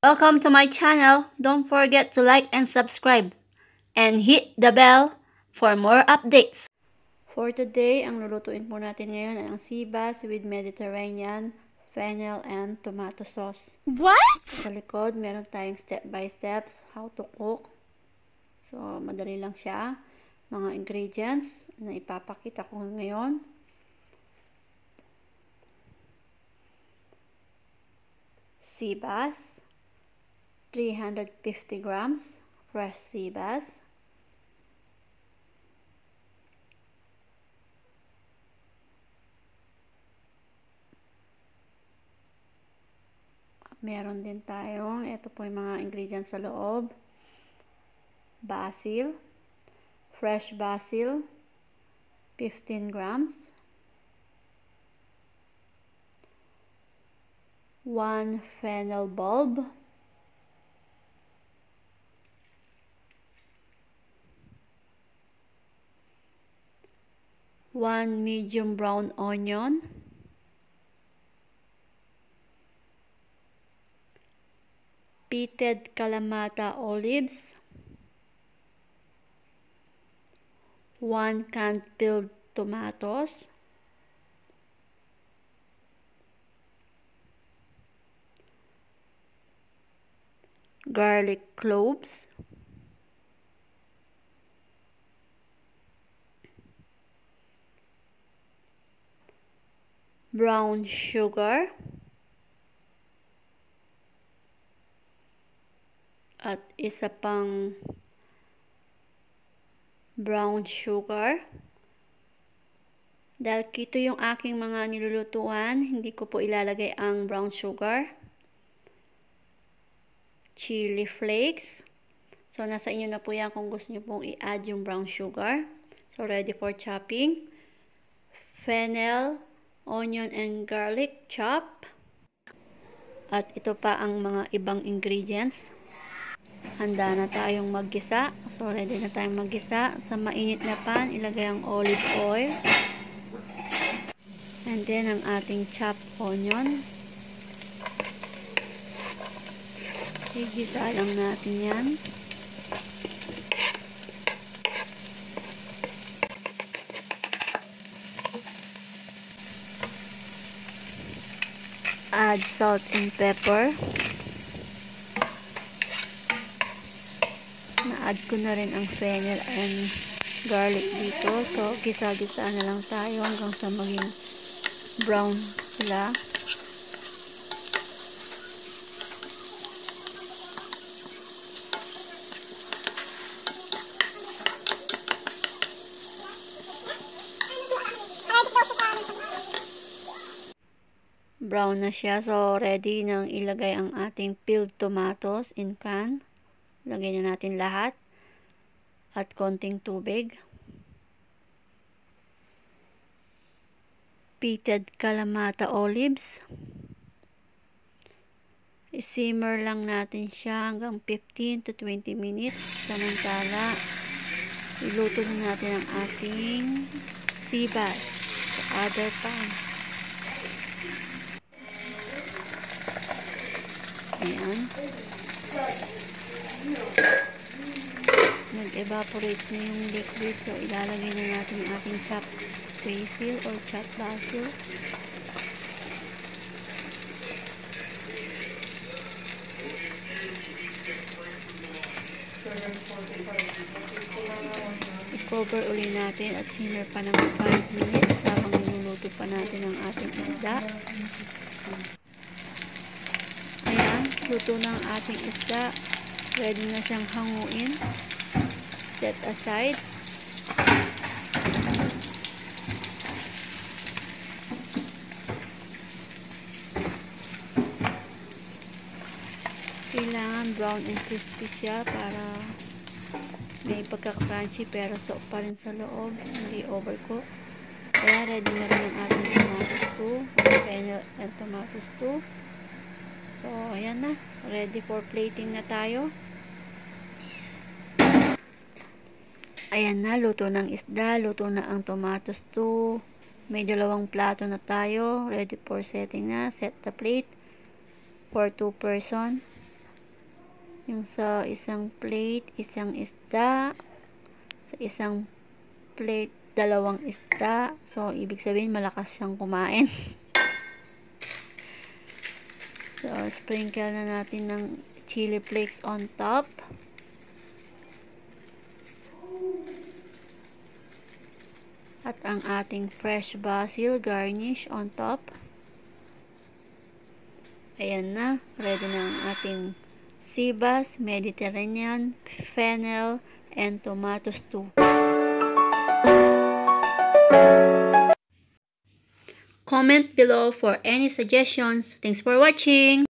Welcome to my channel. Don't forget to like and subscribe. And hit the bell for more updates. For today, ang lulutuin po natin ngayon ay ang sea bass with Mediterranean, fennel, and tomato sauce. What? Sa likod, meron tayong step by steps how to cook. So, madali lang siya. Mga ingredients na ipapakita ko ngayon. Sea bass, 350 grams, fresh sea bass. Meron din tayong, ito po yung mga ingredients sa loob. Basil, fresh basil, 15 grams. 1 fennel bulb. One medium brown onion. Pitted Kalamata olives. 1 canned peeled tomatoes. Garlic cloves. Brown sugar. At isa pang brown sugar. Dahil keto yung aking mga nilulutuan, hindi ko po ilalagay ang brown sugar. Chili flakes. So, nasa inyo na po yan kung gusto nyo pong i-add yung brown sugar. So, ready for chopping. Fennel, onion, and garlic chop. At ito pa ang mga ibang ingredients. Handa na tayong maggisa. So, ready na tayong maggisa. Sa mainit na pan, ilagay ang olive oil. And then, ang ating chopped onion. Igisa lang natin yan. Add salt and pepper. Na-add ko na rin ang fennel and garlic dito. So, gisa-gisa na lang tayo hanggang sa maging brown sila. Brown na siya. So, ready nang ilagay ang ating peeled tomatoes in can. Lagay na natin lahat. At konting tubig. Pitted Kalamata olives. I-simmer lang natin siya hanggang 15 to 20 minutes. Samantala, iluto na natin ang ating sea bass sa other pan. Ayan. Nag-evaporate na yung liquid. So, ilalagay na natin yung ating chopped basil or chopped basil. I-cover uli natin at simmer pa ng 5 minutes habang niluluto pa natin ang ating isda. Ayan, luto na ang ating isda. Ready na siyang hanguin. Set aside. Kailangan brown and crispy siya para may pagkaka-crunchy pero soft pa rin sa loob, hindi overcook. Kaya ready na rin ang ating tomato stew, fennel and tomato stew. So, ayan na. Ready for plating na tayo. Ayan na, luto ng isda, luto na ang tomato stew. May 2 plato na tayo. Ready for setting na. Set the plate for 2 person. Yung sa isang plate, isang isda. Sa isang plate, dalawang isda. So, ibig sabihin, malakas siyang kumain. So, sprinkle na natin ng chili flakes on top. At ang ating fresh basil garnish on top. Ayan na. Ready na ang ating sibas, Mediterranean, fennel, and tomato stew. Comment below for any suggestions. Thanks for watching!